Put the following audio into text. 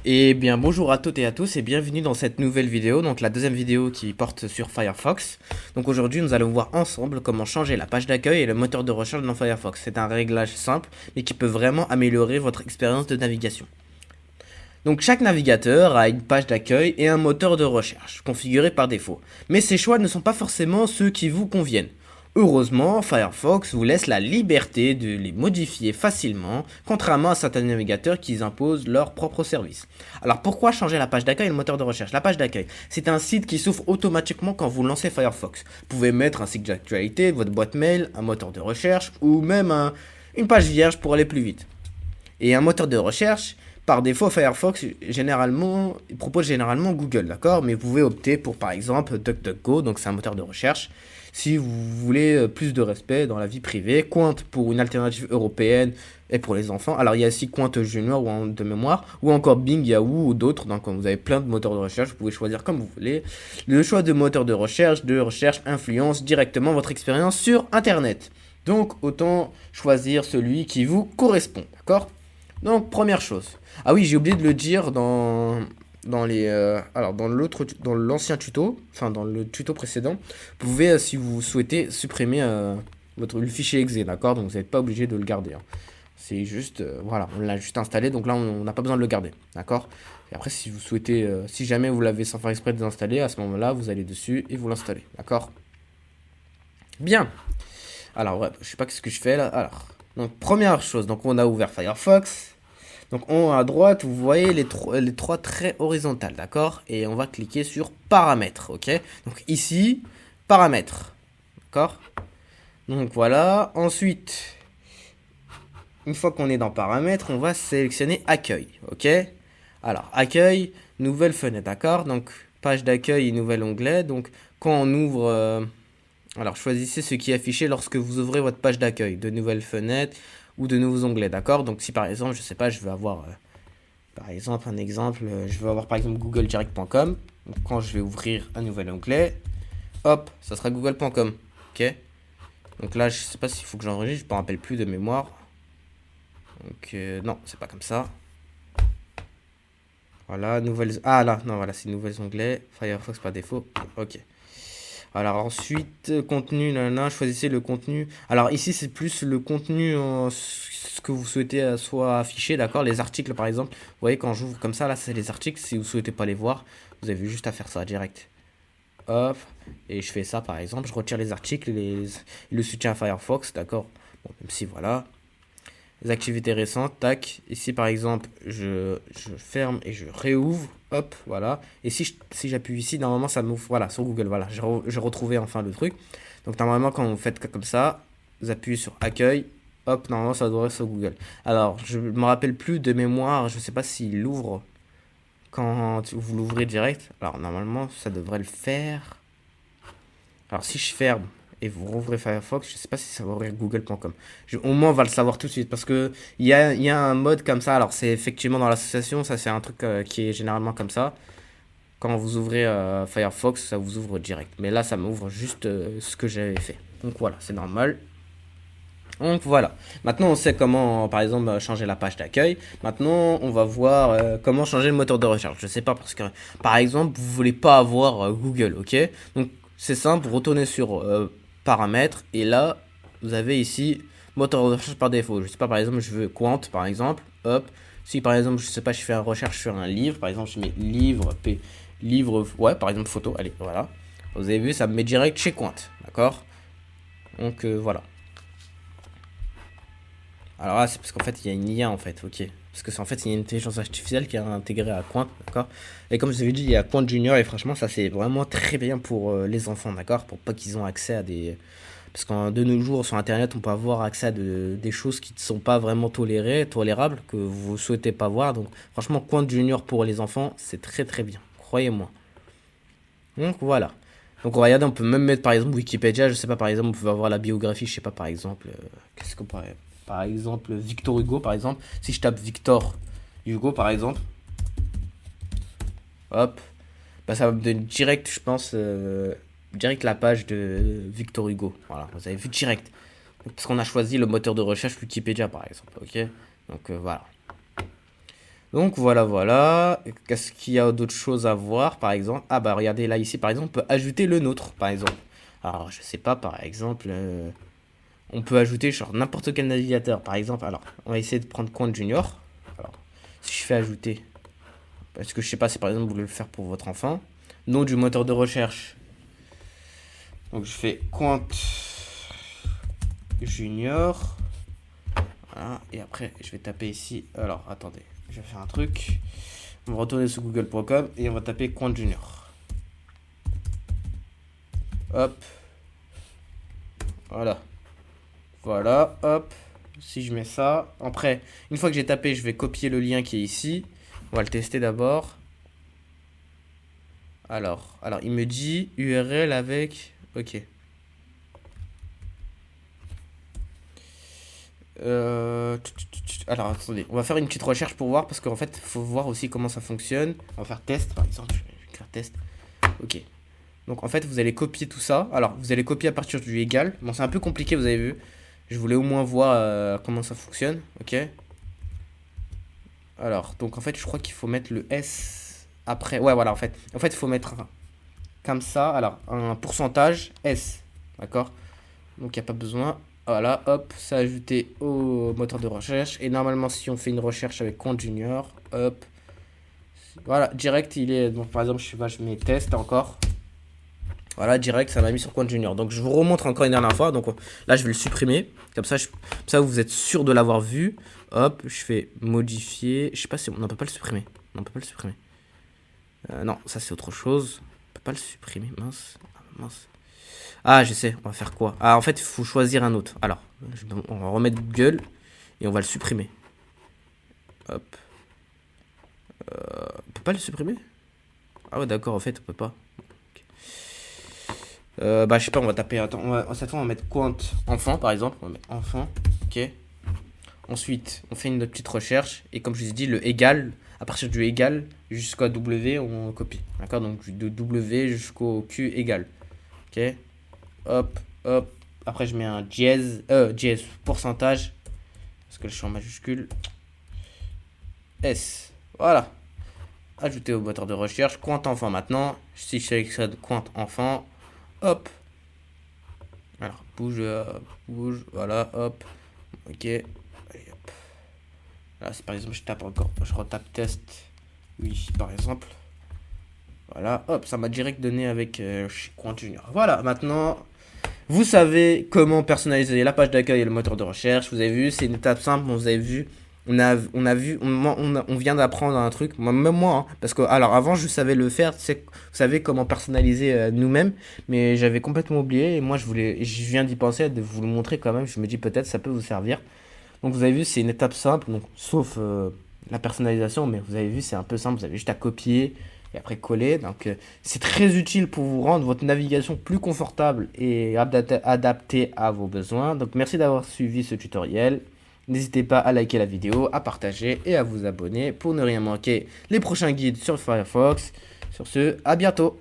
Et bien bonjour à toutes et à tous et bienvenue dans cette nouvelle vidéo, donc la deuxième vidéo qui porte sur Firefox. Donc aujourd'hui nous allons voir ensemble comment changer la page d'accueil et le moteur de recherche dans Firefox. C'est un réglage simple mais qui peut vraiment améliorer votre expérience de navigation. Donc chaque navigateur a une page d'accueil et un moteur de recherche, configuré par défaut. Mais ces choix ne sont pas forcément ceux qui vous conviennent. Heureusement, Firefox vous laisse la liberté de les modifier facilement, contrairement à certains navigateurs qui imposent leur propre service. Alors pourquoi changer la page d'accueil et le moteur de recherche? La page d'accueil, c'est un site qui s'ouvre automatiquement quand vous lancez Firefox. Vous pouvez mettre un site d'actualité, votre boîte mail, un moteur de recherche ou même une page vierge pour aller plus vite. Et un moteur de recherche, par défaut, Firefox il propose généralement Google, d'accord? Mais vous pouvez opter pour, par exemple, DuckDuckGo, donc c'est un moteur de recherche, si vous voulez plus de respect dans la vie privée. Quant pour une alternative européenne et pour les enfants. Alors il y a aussi Quant Junior ou de mémoire, ou encore Bing, Yahoo ou d'autres. Donc vous avez plein de moteurs de recherche, vous pouvez choisir comme vous voulez. Le choix de moteur de recherche influence directement votre expérience sur Internet. Donc autant choisir celui qui vous correspond, d'accord? Donc première chose. Ah oui, j'ai oublié de le dire dans l'ancien tuto, enfin dans le tuto précédent, vous pouvez si vous souhaitez supprimer le fichier exe, d'accord? Donc vous n'êtes pas obligé de le garder, hein. C'est juste voilà, on l'a juste installé, donc là on n'a pas besoin de le garder, d'accord? Et après si vous souhaitez, si jamais vous l'avez sans faire exprès désinstallé, à ce moment-là vous allez dessus et vous l'installez, d'accord? Bien. Alors ouais, je sais pas ce que je fais là. Alors, donc première chose, donc on a ouvert Firefox. Donc en haut à droite, vous voyez les trois traits horizontales, d'accord? Et on va cliquer sur paramètres, ok? Donc ici, paramètres, d'accord? Donc voilà. Ensuite, une fois qu'on est dans paramètres, on va sélectionner accueil, ok? Alors accueil, nouvelle fenêtre, d'accord? Donc page d'accueil et nouvel onglet. Donc quand on ouvre, alors choisissez ce qui est affiché lorsque vous ouvrez votre page d'accueil, de nouvelles fenêtres ou de nouveaux onglets, d'accord? Donc si par exemple, je sais pas, je veux avoir par exemple, je vais avoir par exemple googledirect.com. Quand je vais ouvrir un nouvel onglet, hop, ça sera google.com. Ok. Donc là, je sais pas s'il faut que j'enregistre, je me rappelle plus de mémoire. Donc non, c'est pas comme ça. Voilà, nouvelles. Ah là, non, voilà, c'est nouvelles onglets. Firefox par défaut. Ok. Alors ensuite, contenu, nanana, choisissez le contenu. Alors ici, c'est plus le contenu, ce que vous souhaitez soit affiché, d'accord? Les articles, par exemple. Vous voyez, quand j'ouvre comme ça, là, c'est les articles. Si vous souhaitez pas les voir, vous avez juste à faire ça direct. Hop. Et je fais ça, par exemple. Je retire les articles et le soutien à Firefox, d'accord? Bon, même si, voilà. Les activités récentes, tac. Ici, par exemple, je ferme et je réouvre. Hop, voilà. Et si j'appuie ici, normalement, ça m'ouvre. Voilà, sur Google, voilà. J'ai retrouvé enfin le truc. Donc, normalement, quand vous faites comme ça, vous appuyez sur accueil. Hop, normalement, ça devrait être sur Google. Alors, je me rappelle plus de mémoire. Je sais pas s'il l'ouvre quand vous l'ouvrez direct. Alors, normalement, ça devrait le faire. Alors, si je ferme et vous rouvrez Firefox, je sais pas si ça va ouvrir google.com. Au moins, on va le savoir tout de suite parce que il y a un mode comme ça. Alors, c'est effectivement dans l'association, ça c'est un truc qui est généralement comme ça. Quand vous ouvrez Firefox, ça vous ouvre direct. Mais là, ça m'ouvre juste ce que j'avais fait. Donc voilà, c'est normal. Donc voilà. Maintenant, on sait comment, par exemple, changer la page d'accueil. Maintenant, on va voir comment changer le moteur de recherche. Je sais pas parce que, par exemple, vous voulez pas avoir Google, ok? Donc c'est simple, vous retournez sur paramètres et là, vous avez ici moteur de recherche par défaut. Je sais pas, par exemple, je veux Quant, par exemple. Hop. Si par exemple, je sais pas, je fais une recherche sur un livre, par exemple, je mets livre, ouais, par exemple, photo. Allez, voilà. Vous avez vu, ça me met direct chez Quant, d'accord? Donc voilà. Alors là, c'est parce qu'en fait, il y a une IA en fait, ok. Parce que c'est en fait, il y a une intelligence artificielle qui est intégrée à Quant, d'accord. Et comme je vous avais dit, il y a Quant Junior et franchement, ça c'est vraiment très bien pour les enfants, d'accord. Pour pas qu'ils aient accès à des. Parce qu'en de nos jours, sur internet, on peut avoir accès à des choses qui ne sont pas vraiment tolérables, que vous souhaitez pas voir. Donc, franchement, Quant Junior pour les enfants, c'est très très bien, croyez-moi. Donc voilà. Donc regardez, on peut même mettre par exemple Wikipédia, je sais pas, par exemple, on peut avoir la biographie, je sais pas, par exemple, qu'est-ce qu'on pourrait. Par exemple, Victor Hugo, par exemple. Si je tape Victor Hugo, par exemple, hop, bah ça va me donner direct, je pense, direct la page de Victor Hugo. Voilà, vous avez vu direct. Parce qu'on a choisi le moteur de recherche Wikipédia, par exemple, ok. Donc voilà. Donc voilà, voilà. Qu'est-ce qu'il y a d'autres choses à voir, par exemple? Ah bah regardez là ici, par exemple, on peut ajouter le nôtre, par exemple. Alors je sais pas, par exemple, on peut ajouter genre n'importe quel navigateur, par exemple. Alors on va essayer de prendre Quant Junior. Alors si je fais ajouter, parce que je sais pas si par exemple vous voulez le faire pour votre enfant, nom du moteur de recherche. Donc je fais Quant Junior. Voilà, et après je vais taper ici. Alors attendez, je vais faire un truc. On va retourner sur google.com et on va taper Quant Junior. Hop. Voilà. Voilà, hop. Si je mets ça. Après, une fois que j'ai tapé, je vais copier le lien qui est ici. On va le tester d'abord. Alors, il me dit URL avec... Ok. Alors, attendez. On va faire une petite recherche pour voir. Parce qu'en fait, il faut voir aussi comment ça fonctionne. On va faire test, par exemple. Je vais écrire test. Ok. Donc, en fait, vous allez copier tout ça. Alors, vous allez copier à partir du égal. Bon, c'est un peu compliqué, vous avez vu. Je voulais au moins voir comment ça fonctionne. Ok. Alors, donc en fait, je crois qu'il faut mettre le S après. Ouais, voilà, en fait. En fait, il faut mettre comme ça. Alors, un pourcentage S. D'accord? Donc, il n'y a pas besoin. Voilà, hop, c'est ajouté au moteur de recherche. Et normalement, si on fait une recherche avec Quant Junior, hop. Voilà, direct, il est. Donc, par exemple, je sais pas, je mets test encore. Voilà, direct, ça m'a mis sur Quant Junior. Donc, je vous remontre encore une dernière fois. Donc, là, je vais le supprimer. Comme ça, vous êtes sûr de l'avoir vu. Hop, je fais modifier. Je sais pas si on ne peut pas le supprimer. Non, on peut pas le supprimer. Non, ça, c'est autre chose. On peut pas le supprimer. Mince. Mince. Ah, je sais. On va faire quoi? Ah, en fait, il faut choisir un autre. Alors, on va remettre Google et on va le supprimer. Hop. On peut pas le supprimer? Ah ouais, d'accord, en fait, on peut pas. Bah, je sais pas, on va taper. Attends, cette fois, on va mettre Quant enfant, par exemple. On va mettre enfant. Ok. Ensuite, on fait une petite recherche. Et comme je vous ai dit, le égal, à partir du égal jusqu'à W, on copie. D'accord? Donc, de W jusqu'au Q égal. Ok. Hop, hop. Après, je mets un dièse, pourcentage. Parce que je suis en majuscule. S. Voilà. Ajouter au moteur de recherche. Quant enfant maintenant. Si je sélectionne Quant enfant. Hop. Alors, bouge, voilà, hop. Ok. Allez, hop. Là, si par exemple je tape encore, je retape test. Oui, par exemple. Voilà, hop, ça m'a direct donné avec Quant Junior. Voilà, maintenant, vous savez comment personnaliser la page d'accueil et le moteur de recherche. Vous avez vu, c'est une étape simple, vous avez vu. On vient d'apprendre un truc, même moi, hein, parce que alors avant je savais le faire, vous savez comment personnaliser nous-mêmes, mais j'avais complètement oublié et moi je viens d'y penser, de vous le montrer quand même. Je me dis peut-être ça peut vous servir. Donc vous avez vu, c'est une étape simple, donc sauf la personnalisation, mais vous avez vu, c'est un peu simple. Vous avez juste à copier et après coller. Donc c'est très utile pour vous rendre votre navigation plus confortable et adaptée à vos besoins. Donc merci d'avoir suivi ce tutoriel. N'hésitez pas à liker la vidéo, à partager et à vous abonner pour ne rien manquer les prochains guides sur Firefox. Sur ce, à bientôt.